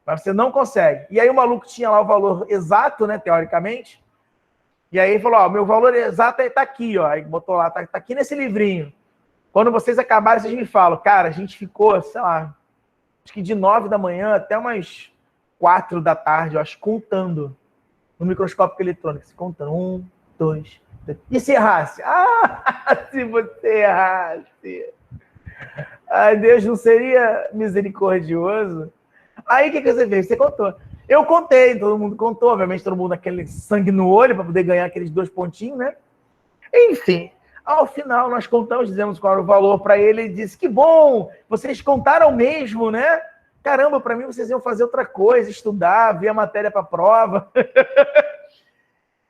mas você não consegue. E aí o maluco tinha lá o valor exato, né, teoricamente, E aí ele falou, ó, meu valor exato tá aqui, ó. Aí botou lá, tá aqui nesse livrinho. Quando vocês acabarem, vocês me falam. Cara, a gente ficou, sei lá, acho que de 9 da manhã até umas 4 da tarde, eu acho, contando no microscópio eletrônico. Contando. 1, 2, 3. E se errasse? Ah, se você errasse. Ai, Deus não seria misericordioso? Aí o que você fez? Você contou. Eu contei, todo mundo contou. Obviamente, todo mundo aquele sangue no olho para poder ganhar aqueles 2 pontinhos, né? Enfim, ao final nós contamos, dizemos qual era o valor para ele. Ele disse, que bom, vocês contaram mesmo, né? Caramba, para mim vocês iam fazer outra coisa, estudar, ver a matéria para a prova.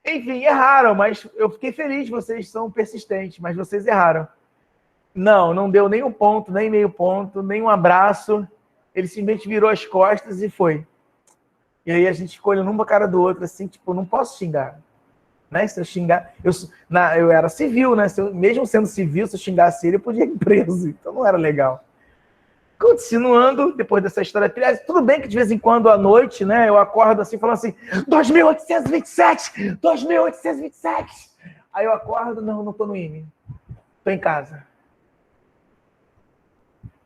Enfim, erraram, mas eu fiquei feliz, vocês são persistentes, mas vocês erraram. Não deu nem um ponto, nem meio ponto, nem um abraço. Ele simplesmente virou as costas e foi. E aí a gente ficou olhando um pra cara do outro, assim, tipo, não posso xingar. Né? Se eu xingar... Eu era civil, né? Mesmo sendo civil, se eu xingasse ele, eu podia ir preso. Então não era legal. Continuando, depois dessa história, tudo bem que de vez em quando à noite, né, eu acordo assim, falando assim, 2.827! 2.827! Aí eu acordo, não tô no IME. Tô em casa.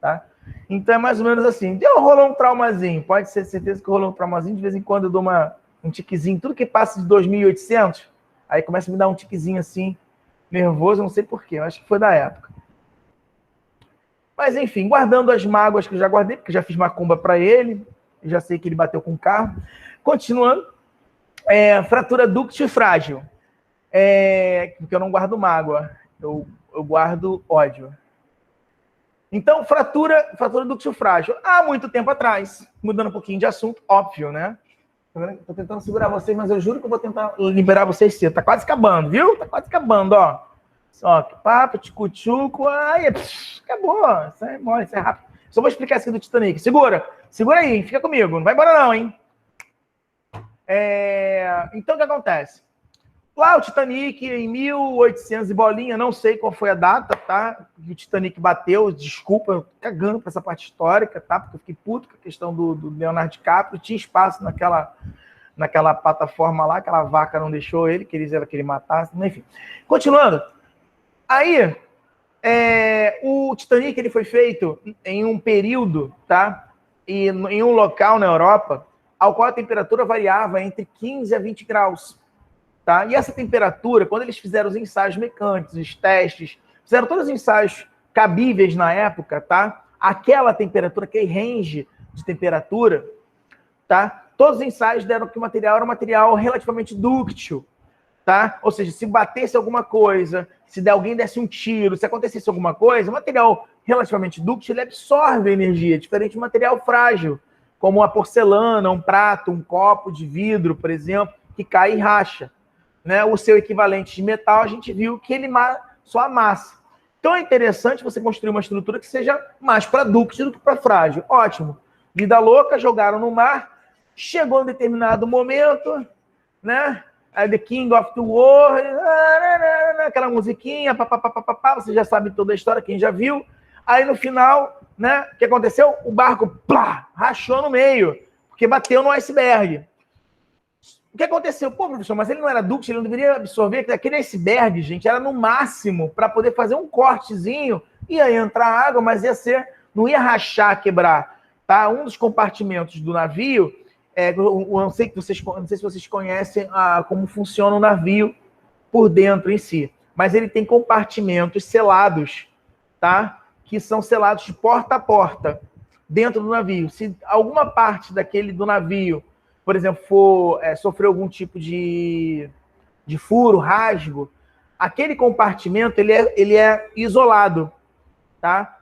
Tá? Então é mais ou menos assim. Rolou um traumazinho. Pode ser certeza que rolou um traumazinho. De vez em quando eu dou um tiquezinho. Tudo que passa de 2.800, aí começa a me dar um tiquezinho assim, nervoso, não sei porquê. Eu acho que foi da época. Mas, enfim, guardando as mágoas que eu já guardei, porque já fiz macumba para ele, já sei que ele bateu com o carro. Continuando, fratura dúctil frágil. Porque eu não guardo mágoa, eu guardo ódio. Então, fratura dúctil frágil. Há muito tempo atrás, mudando um pouquinho de assunto, óbvio, né? Estou tentando segurar vocês, mas eu juro que eu vou tentar liberar vocês cedo. Tá quase acabando, viu? Tá quase acabando, ó. Só que papo, tchucu-tchucu, ai, acabou. Isso é mole, isso é rápido. Só vou explicar isso aqui do Titanic. Segura aí, fica comigo. Não vai embora não, hein? Então, o que acontece? Lá o Titanic, em 1800 e bolinha, não sei qual foi a data, tá? O Titanic bateu, desculpa, eu tô cagando pra essa parte histórica, tá? Porque eu fiquei puto com a questão do Leonardo DiCaprio. Tinha espaço naquela plataforma lá, aquela vaca não deixou ele, que eles eram que ele matasse, enfim. Continuando. Aí, o Titanic ele foi feito em um período, tá? E em um local na Europa, ao qual a temperatura variava entre 15 a 20 graus, tá? E essa temperatura, quando eles fizeram os ensaios mecânicos, os testes, fizeram todos os ensaios cabíveis na época, tá? Aquela temperatura, aquele range de temperatura, tá? Todos os ensaios deram que o material era um material relativamente dúctil, tá? Ou seja, se batesse alguma coisa, se alguém desse um tiro, se acontecesse alguma coisa, o material relativamente dúctil, ele absorve energia, diferente do material frágil, como a porcelana, um prato, um copo de vidro, por exemplo, que cai e racha. Né? O seu equivalente de metal, a gente viu que ele só amassa. Então é interessante você construir uma estrutura que seja mais para dúctil do que para frágil. Ótimo. Vida louca, jogaram no mar, chegou um determinado momento, né? The King of the World, aquela musiquinha, papapá, você já sabe toda a história, quem já viu. Aí no final, né, o que aconteceu? O barco plá, rachou no meio, porque bateu no iceberg. O que aconteceu? Pô, professor, mas ele não era dúctil, ele não deveria absorver. Aquele iceberg, gente, era no máximo para poder fazer um cortezinho, ia entrar água, mas não ia rachar, quebrar. Tá? Um dos compartimentos do navio, eu não sei se vocês conhecem como funciona o navio por dentro em si, mas ele tem compartimentos selados, tá? Que são selados de porta a porta dentro do navio. Se alguma parte do navio, por exemplo, sofreu algum tipo de furo, rasgo, aquele compartimento ele é isolado, tá?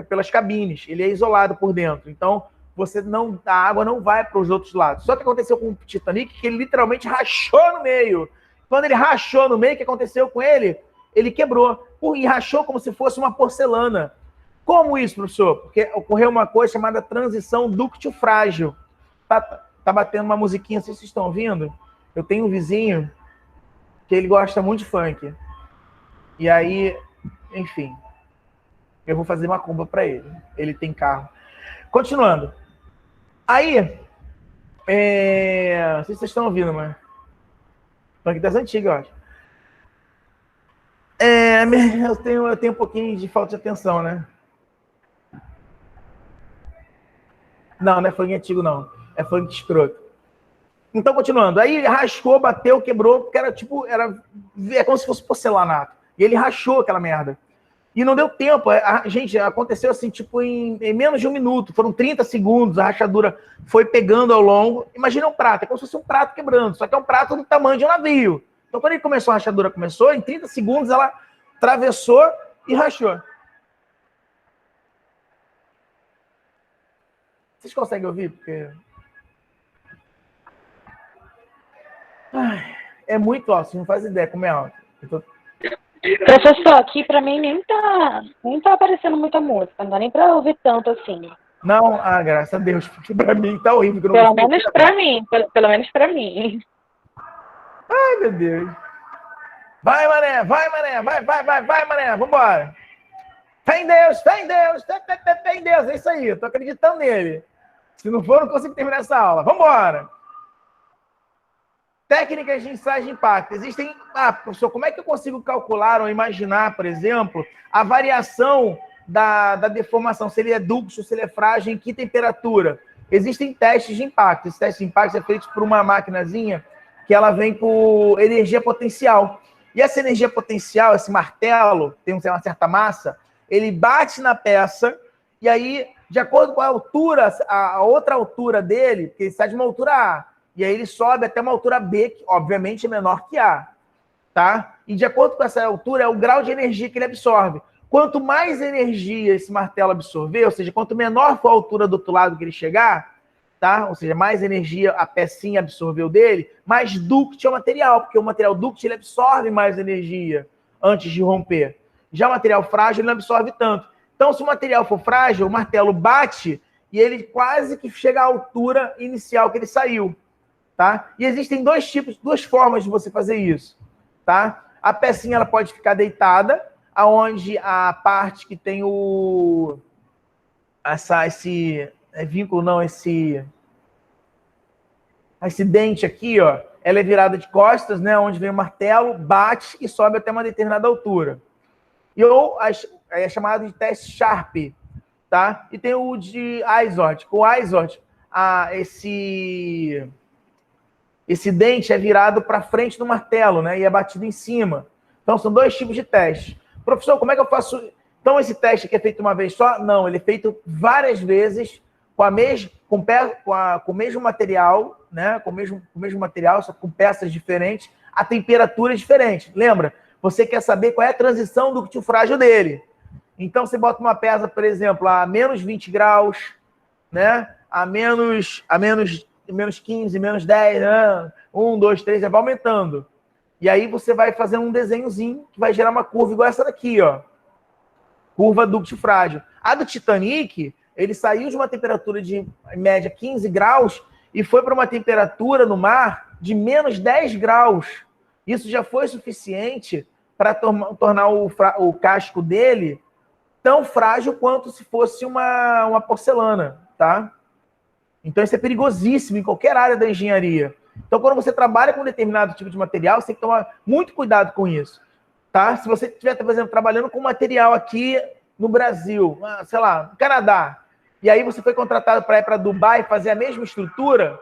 Pelas cabines, ele é isolado por dentro. Então, a água não vai para os outros lados. Só que aconteceu com o Titanic, que ele literalmente rachou no meio. Quando ele rachou no meio, o que aconteceu com ele? Ele quebrou. E rachou como se fosse uma porcelana. Como isso, professor? Porque ocorreu uma coisa chamada transição dúctil frágil. Tá batendo uma musiquinha, não sei se vocês estão ouvindo. Eu tenho um vizinho que ele gosta muito de funk. E aí, enfim, eu vou fazer macumba para ele. Ele tem carro. Continuando. Aí, não sei se vocês estão ouvindo, mas... Tanque das antigas, eu acho. Eu tenho um pouquinho de falta de atenção, né? Não é funk antigo, não. É funk escroto. Então, continuando. Aí rachou, bateu, quebrou, porque é como se fosse porcelanato. E ele rachou aquela merda. E não deu tempo. Gente, aconteceu assim, tipo, em menos de um minuto. Foram 30 segundos, a rachadura foi pegando ao longo. Imagina um prato, é como se fosse um prato quebrando, só que é um prato do tamanho de um navio. Então, quando ele começou, a rachadura começou, em 30 segundos ela atravessou e rachou. Vocês conseguem ouvir? Porque... é muito alto, vocês não fazem ideia como é alto. Professor, aqui pra mim nem tá aparecendo muita música, não dá nem pra ouvir tanto assim. Não? Graças a Deus, porque pra mim tá horrível. Que eu Pelo não menos pra mim, pelo menos pra mim. Ai, meu Deus. Vai, mané, vai, mané, vambora. Fé em Deus, fé em Deus, é isso aí, eu tô acreditando nele. Se não for, não consigo terminar essa aula. Vambora. Técnicas de ensaio de impacto. Existem... professor, como é que eu consigo calcular ou imaginar, por exemplo, a variação da deformação? Se ele é ducto, se ele é frágil, em que temperatura? Existem testes de impacto. Esse teste de impacto é feito por uma maquinazinha que ela vem por energia potencial. E essa energia potencial, esse martelo, tem uma certa massa, ele bate na peça e aí, de acordo com a altura, a outra altura dele, porque ele sai de uma altura A, e aí ele sobe até uma altura B, que obviamente é menor que A, tá? E de acordo com essa altura, é o grau de energia que ele absorve. Quanto mais energia esse martelo absorver, ou seja, quanto menor for a altura do outro lado que ele chegar, tá? Ou seja, mais energia a pecinha absorveu dele, mais duct é o material, porque o material duct ele absorve mais energia antes de romper. Já o material frágil ele não absorve tanto. Então, se o material for frágil, o martelo bate e ele quase que chega à altura inicial que ele saiu. Tá? E existem duas formas de você fazer isso, tá? A pecinha ela pode ficar deitada, aonde a parte que tem esse dente aqui, ó, ela é virada de costas, né? Onde vem o martelo, bate e sobe até uma determinada altura. É chamado de teste Sharp, tá? E tem o de Izort. O Izort, esse dente é virado para frente do martelo, né? E é batido em cima. Então, são dois tipos de teste. Professor, como é que eu faço? Então, esse teste aqui é feito uma vez só? Não, ele é feito várias vezes com o mesmo material, né? Com o mesmo material, só com peças diferentes, a temperatura diferente. Lembra? Você quer saber qual é a transição do ductil frágil dele. Então, você bota uma peça, por exemplo, a menos 20 graus, né? A menos 15, menos 10, né? 1, 2, 3, vai aumentando. E aí você vai fazendo um desenhozinho que vai gerar uma curva igual essa daqui, ó. Curva ductil frágil. A do Titanic, ele saiu de uma temperatura de, em média, 15 graus e foi para uma temperatura no mar de menos 10 graus. Isso já foi suficiente para tornar o casco dele tão frágil quanto se fosse uma porcelana, tá? Então, isso é perigosíssimo em qualquer área da engenharia. Então, quando você trabalha com um determinado tipo de material, você tem que tomar muito cuidado com isso, tá? Se você estiver, por exemplo, trabalhando com material aqui no Brasil, sei lá, no Canadá, e aí você foi contratado para ir para Dubai fazer a mesma estrutura...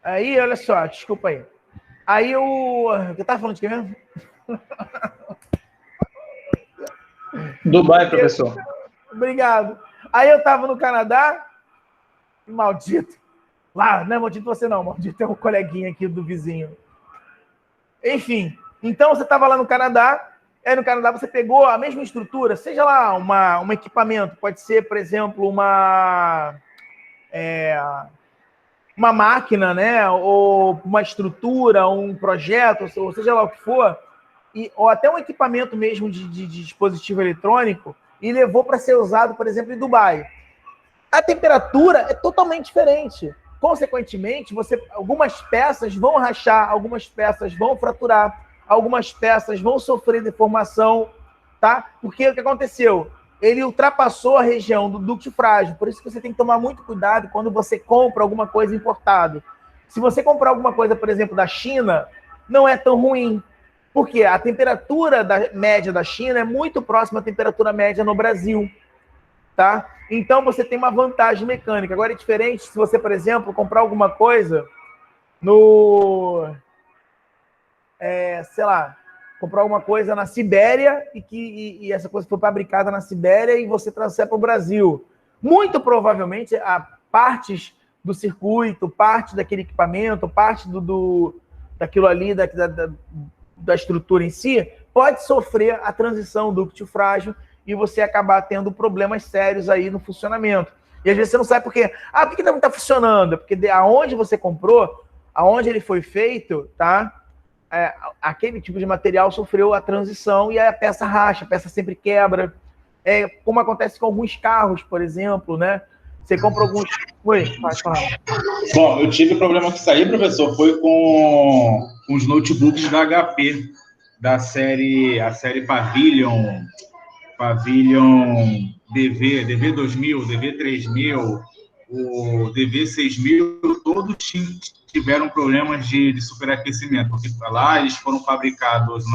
Aí, olha só, desculpa aí. Aí eu estava falando de quê mesmo? Dubai, professor. Obrigado. Aí eu estava no Canadá, maldito. Lá, não é maldito você não, maldito é um coleguinha aqui do vizinho. Enfim, então você estava lá no Canadá, aí no Canadá você pegou a mesma estrutura, seja lá um equipamento, pode ser, por exemplo, uma máquina, né? Ou uma estrutura, um projeto, ou seja lá o que for, ou até um equipamento mesmo de dispositivo eletrônico, e levou para ser usado, por exemplo, em Dubai. A temperatura é totalmente diferente. Consequentemente, algumas peças vão rachar, algumas peças vão fraturar, algumas peças vão sofrer deformação, tá? Porque o que aconteceu? ele ultrapassou a região do ducto frágil. Por isso que você tem que tomar muito cuidado quando você compra alguma coisa importada. Se você comprar alguma coisa, por exemplo, da China, não é tão ruim. Porque a temperatura média da China é muito próxima à temperatura média no Brasil. Tá? Então, você tem uma vantagem mecânica. Agora, é diferente se você, por exemplo, comprar alguma coisa sei lá, comprar alguma coisa na Sibéria e essa coisa foi fabricada na Sibéria e você trouxer para o Brasil. Muito provavelmente, partes do circuito, parte daquele equipamento, parte daquilo ali, da estrutura em si, pode sofrer a transição ductil frágil e você acabar tendo problemas sérios aí no funcionamento. E às vezes você não sabe por quê. Por que não está funcionando? Porque aonde você comprou, aonde ele foi feito, tá? Aquele tipo de material sofreu a transição e aí a peça racha, a peça sempre quebra. Como acontece com alguns carros, por exemplo, né? Você compra alguns... Oi, pode falar. Bom, eu tive problema com isso aí, professor, foi com os notebooks da HP, a série Pavilion DV 2000, DV 3000, o DV 6000, todos tiveram problemas de superaquecimento, porque lá eles foram fabricados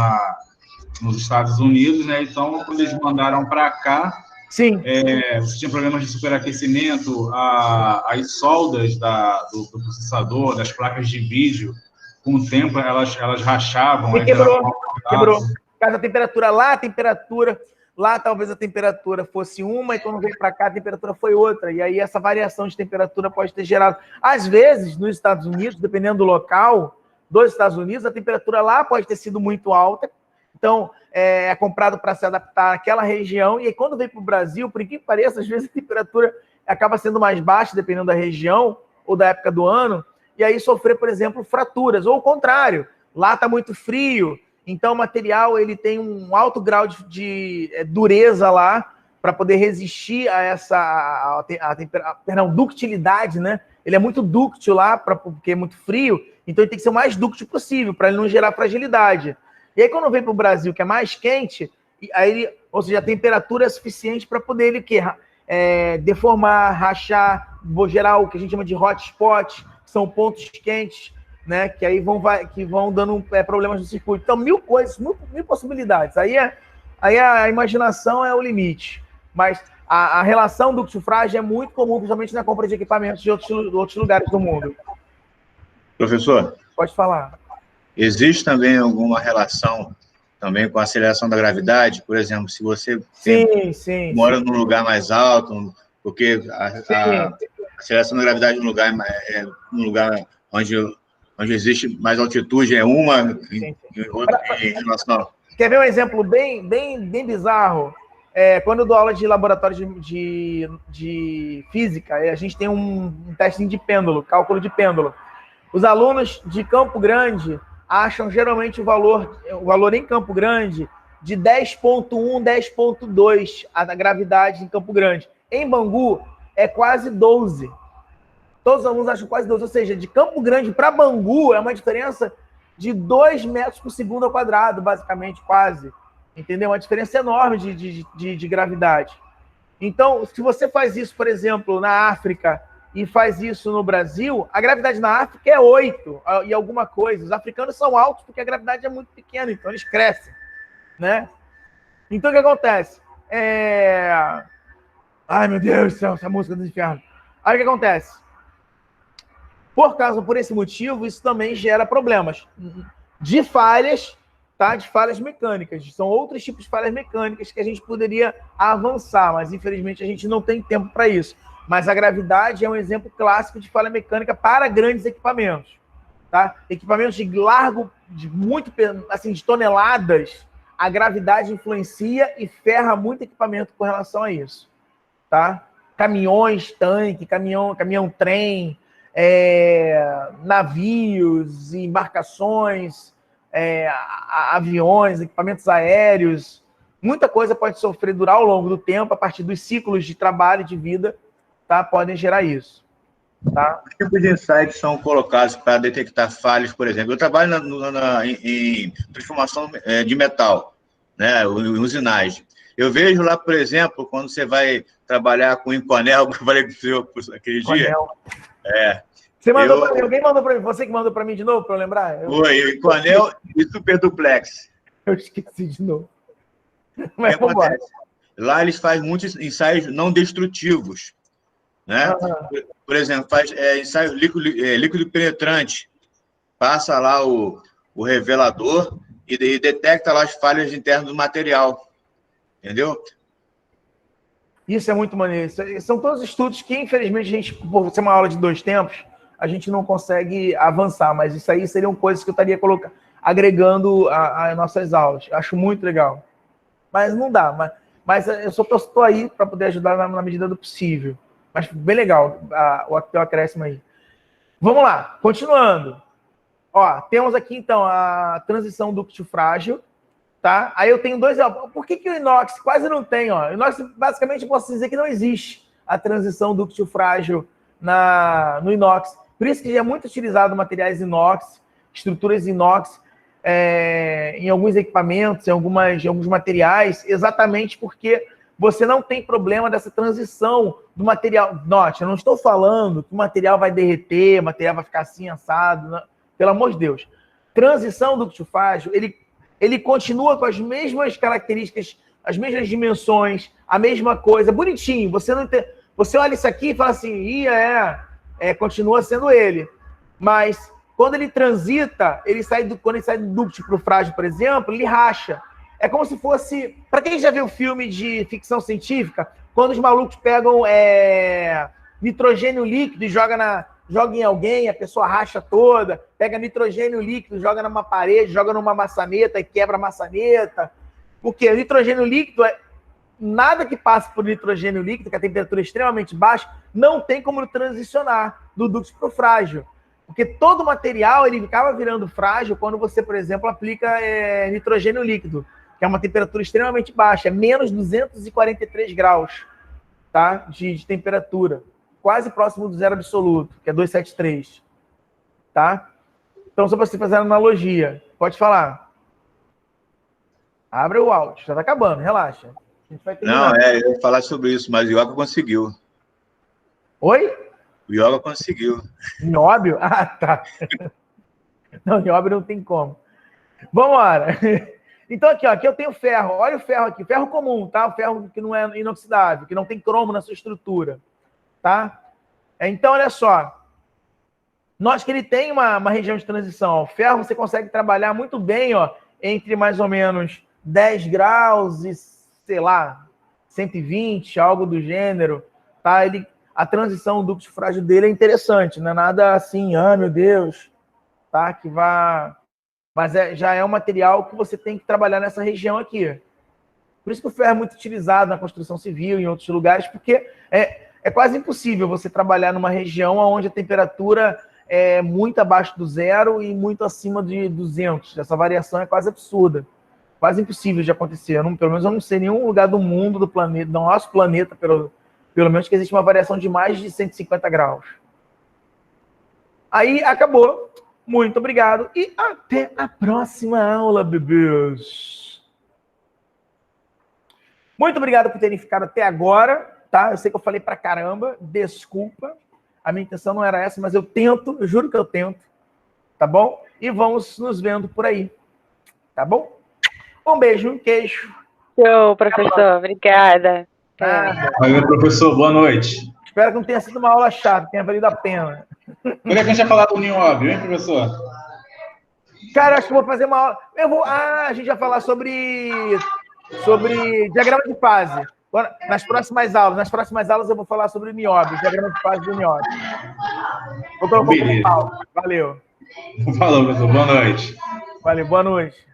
nos Estados Unidos, né? Então, quando eles mandaram para cá, sim, tinha problemas de superaquecimento, as soldas do processador, das placas de vídeo, com o tempo elas rachavam. E quebrou. Por causa da temperatura lá talvez a temperatura fosse uma, e quando veio para cá a temperatura foi outra. E aí essa variação de temperatura pode ter gerado... Às vezes, nos Estados Unidos, dependendo do local dos Estados Unidos, a temperatura lá pode ter sido muito alta. Então, é comprado para se adaptar àquela região. E aí, quando vem para o Brasil, por incrível que pareça, às vezes a temperatura acaba sendo mais baixa, dependendo da região ou da época do ano. E aí sofrer, por exemplo, fraturas. Ou o contrário, lá está muito frio. Então, o material ele tem um alto grau de dureza lá para poder resistir a essa ductilidade, né? Ele é muito dúctil lá, porque é muito frio, então ele tem que ser o mais dúctil possível, para ele não gerar fragilidade. E aí, quando vem para o Brasil, que é mais quente, ou seja, a temperatura é suficiente para poder ele deformar, rachar, gerar o que a gente chama de hotspot, que são pontos quentes, né, que aí vão dando problemas no circuito. Então, mil coisas, mil possibilidades. Aí a imaginação é o limite. Mas a relação ductil frágil é muito comum, principalmente na compra de equipamentos de outros lugares do mundo. Professor? Pode falar. Existe também alguma relação também com a aceleração da gravidade? Por exemplo, se você mora num lugar mais alto, porque a aceleração da gravidade num lugar onde existe mais altitude em relação... Quer ver um exemplo bem bizarro? Quando eu dou aula de laboratório de física, a gente tem um teste de pêndulo, cálculo de pêndulo. Os alunos de Campo Grande acham geralmente o valor em Campo Grande de 10,1, 10,2 a gravidade em Campo Grande. Em Bangu, é quase 12. Todos os alunos acham quase 12. Ou seja, de Campo Grande para Bangu é uma diferença de 2 metros por segundo ao quadrado, basicamente, quase. Entendeu? Uma diferença enorme de gravidade. Então, se você faz isso, por exemplo, na África e faz isso no Brasil, a gravidade na África é 8 e alguma coisa. Os africanos são altos porque a gravidade é muito pequena, então eles crescem, né? Então, o que acontece? Ai, meu Deus do céu, essa música do inferno. Aí, o que acontece? Por esse motivo, isso também gera problemas de falhas, tá? De falhas mecânicas. São outros tipos de falhas mecânicas que a gente poderia avançar, mas infelizmente a gente não tem tempo para isso. Mas a gravidade é um exemplo clássico de falha mecânica para grandes equipamentos, tá? Equipamentos de largo, de toneladas, a gravidade influencia e ferra muito equipamento com relação a isso, tá? Caminhões, tanque, caminhão-trem, navios, embarcações, aviões, equipamentos aéreos, muita coisa pode durar ao longo do tempo, a partir dos ciclos de trabalho e de vida, tá? Podem gerar isso. Tá? Que tipos de insights são colocados para detectar falhas, por exemplo? Eu trabalho em transformação de metal, né, usinagem. Eu vejo lá, por exemplo, quando você vai trabalhar com o Inconel, que eu falei com o senhor aquele dia. Você mandou para mim, alguém mandou para mim, você que mandou para mim de novo, para eu lembrar? Foi, Inconel e Super Duplex. Eu esqueci de novo. Mas o que acontece? Lá eles fazem muitos ensaios não destrutivos, né? Por exemplo, faz ensaio líquido penetrante, passa lá o revelador e detecta lá as falhas internas do material, entendeu? Isso é muito maneiro. São todos estudos que, infelizmente, a gente, por ser uma aula de 2 tempos, a gente não consegue avançar, mas isso aí seriam coisas que eu estaria agregando a nossas aulas. Acho muito legal. Mas não dá, mas eu só estou aí para poder ajudar na medida do possível. Mas bem legal o teu acréscimo aí. Vamos lá, continuando. Ó, temos aqui, então, a transição dúctil frágil, tá? Aí eu tenho 2... Por que o inox quase não tem, ó? O inox, basicamente, eu posso dizer que não existe a transição dúctil frágil no inox. Por isso que é muito utilizado materiais inox, estruturas inox, em alguns equipamentos, em alguns materiais, exatamente porque você não tem problema dessa transição do material. Note, eu não estou falando que o material vai derreter, o material vai ficar assim, assado, não. Pelo amor de Deus. Transição dúctil frágil, ele continua com as mesmas características, as mesmas dimensões, a mesma coisa, bonitinho. Você olha isso aqui e fala assim, continua sendo ele. Mas quando ele transita, quando ele sai do dúctil para o frágil, por exemplo, ele racha. É como se fosse... Para quem já viu filme de ficção científica, quando os malucos pegam nitrogênio líquido e joga em alguém, a pessoa racha toda, pega nitrogênio líquido, joga numa parede, joga numa maçaneta e quebra a maçaneta. Porque o nitrogênio líquido, nada que passe por nitrogênio líquido, que a temperatura é extremamente baixa, não tem como transicionar do dúctil para o frágil. Porque todo material ele acaba virando frágil quando você, por exemplo, aplica nitrogênio líquido, que é uma temperatura extremamente baixa, é menos 243 graus, tá? de temperatura. Quase próximo do zero absoluto, que é 273. Tá? Então, só para você fazer a analogia, pode falar. Abre o áudio, já está acabando, relaxa. A gente vai terminar. Não, eu ia falar sobre isso, mas o Yoga conseguiu. Oi? O Yoga conseguiu. Nióbio? Ah, tá. Não, nióbio não tem como. Vamos embora. Então, aqui eu tenho ferro. Olha o ferro aqui. Ferro comum, tá? O ferro que não é inoxidável, que não tem cromo na sua estrutura. Tá? Então, olha só. Note que ele tem uma região de transição. O ferro você consegue trabalhar muito bem, ó, entre mais ou menos 10 graus e, sei lá, 120, algo do gênero. Tá? A transição dúctil frágil dele é interessante. Não é nada assim, meu Deus, tá? Que vá... Mas já é um material que você tem que trabalhar nessa região aqui. Por isso que o ferro é muito utilizado na construção civil, em outros lugares, porque é quase impossível você trabalhar numa região onde a temperatura é muito abaixo do zero e muito acima de 200. Essa variação é quase absurda. Quase impossível de acontecer. Pelo menos eu não sei nenhum lugar do mundo, do planeta, do nosso planeta, pelo menos, que existe uma variação de mais de 150 graus. Aí, acabou. Muito obrigado e até a próxima aula, bebês. Muito obrigado por terem ficado até agora, tá? Eu sei que eu falei pra caramba, desculpa. A minha intenção não era essa, mas eu tento, eu juro que eu tento, tá bom? E vamos nos vendo por aí, tá bom? Um beijo, um queijo. Show, professor. Obrigada. Valeu, professor. Boa noite. Espero que não tenha sido uma aula chata, tenha valido a pena. Quando é que a gente vai falar do nióbio, hein, professor? Cara, acho que eu vou fazer uma aula... a gente vai falar sobre diagrama de fase. Nas próximas aulas eu vou falar sobre o nióbio, diagrama de fase do nióbio. Vou colocar um pouco de pausa. Valeu. Falou, professor. Boa noite. Valeu, boa noite.